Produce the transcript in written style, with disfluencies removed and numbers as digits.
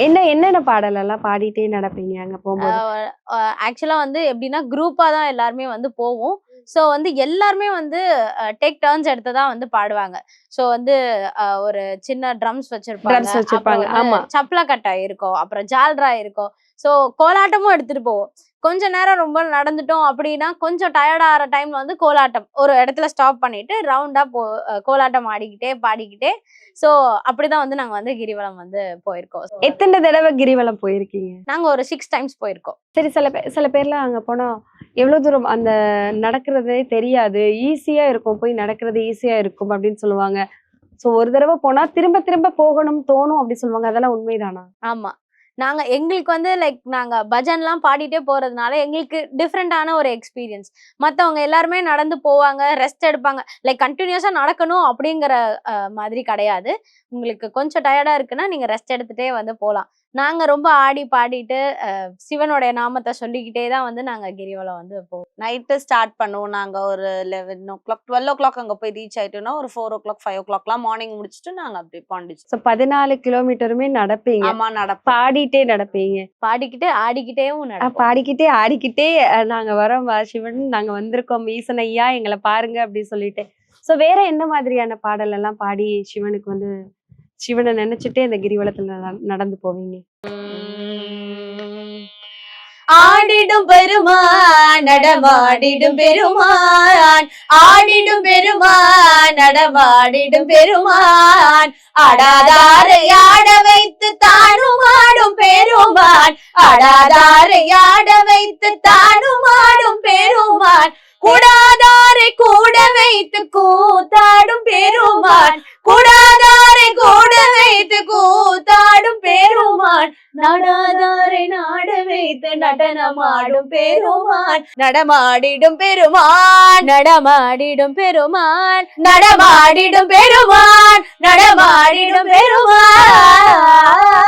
என்னென்ன பாடல் எல்லாம் பாடிட்டே நடப்பீங்க அங்க போகும்போது? ஆக்சுவலா வந்து எப்படின்னா குரூப்பா தான் எல்லாருமே வந்து போவோம். ஸோ வந்து எல்லாருமே வந்து டேக் டர்ன்ஸ் எடுத்து தான் வந்து பாடுவாங்க. ஸோ வந்து ஒரு சின்ன ட்ரம்ஸ் வச்சிருப்பாங்க. அப்புறம் ஆமா. வந்து சப்ளக்கட்டை இருக்கும். அப்புறம் ஜால்ரா இருக்கும். ஸோ கோலாட்டமும் எடுத்துட்டு போவோம். கொஞ்ச நேரம் ரொம்ப நடந்துட்டோம் அப்படின்னா, கொஞ்சம் டயர்ட் ஆகுற டைம்ல வந்து கோலாட்டம். ஒரு இடத்துல ஸ்டாப் பண்ணிட்டு ரவுண்டா கோலாட்டம் ஆடிக்கிட்டே, பாடிக்கிட்டே ஸோ அப்படிதான் வந்து நாங்க வந்து கிரிவலம் வந்து போயிருக்கோம். எத்தனை தடவை கிரிவலம் போயிருக்கீங்க? நாங்க ஒரு 6 டைம்ஸ் போயிருக்கோம். சரி, சில பேர்லாம் அங்க போனா எவ்வளவு தூரம் அந்த நடக்கிறதே தெரியாது. ஈஸியா இருக்கும். போய் நடக்கிறது ஈஸியா இருக்கும் அப்படின்னு சொல்லுவாங்க. சோ ஒரு தடவை போனா திரும்ப திரும்ப போகணும் தோணும் அப்படி சொல்லுவாங்க. அதெல்லாம் உண்மைதானா? ஆமா. எங்களுக்கு வந்து நாங்க பஜன்லாம் பாடிட்டே போறதுனால எங்களுக்கு டிஃப்ரெண்டான ஒரு எக்ஸ்பீரியன்ஸ். மத்தவங்க எல்லாருமே நடந்து போவாங்க, ரெஸ்ட் எடுப்பாங்க. கன்டினியூஸா நடக்கணும் அப்படிங்கிற மாதிரி கிடையாது. உங்களுக்கு கொஞ்சம் டயர்டா இருக்குன்னா, நீங்க ரெஸ்ட் எடுத்துட்டே வந்து போலாம். நாங்க ரொம்ப ஆடி பாடிட்டு சிவனுடைய நாமத்த சொல்லிக்கிட்டே தான் வந்து நாங்க கிரிவலம் வந்து போவோம். நைட்டு ஸ்டார்ட் பண்ணுவோம். நாங்க ஒரு 12:00 அங்க போய் ரீச் ஆயிட்டோம்னா, ஒரு 4:00, 5:00 மார்னிங் முடிச்சுட்டு நாங்க அப்படியே பாண்டிச்சேரி. சோ 14 கிலோமீட்டருமே நடப்பீங்க. ஆமா, பாடிட்டே நடப்பீங்க. பாடிக்கிட்டு ஆடிக்கிட்டேவும் நடப்போம். பாடிக்கிட்டே ஆடிக்கிட்டே நாங்க வரோம் சிவன், நாங்க வந்திருக்கோம் ஈசன் ஐயா எங்களை பாருங்க அப்படின்னு சொல்லிட்டு. சோ வேற என்ன மாதிரியான பாடல் எல்லாம் பாடி சிவனுக்கு வந்து சிவனை நினைச்சிட்டே இந்த கிரிவலத்துல நடந்து போவீங்க? ஆடிடும் பெருமான் நடமாடிடும் பெருமான், ஆடிடும் பெருமான் நடமாடிடும் பெருமான், ஆடாதாரை ஆட வைத்து தானும் ஆடும் பெருமான், ஆடாதாரை ஆட வைத்து தானும் ஆடும் பெருமான், கூடாதாரை கூட வைத்து கூத்தாடும் பெருமான், கூடாதாரை கூட வைத்து கூத்தாடும் பெருமான், நாடாதாரை நாட வைத்து நடனமாடும் பெருமான், நடமாடிடும் பெருமான், நடமாடிடும் பெருமான், நடமாடிடும் பெருமான், நடமாடிடும் பெருமான்.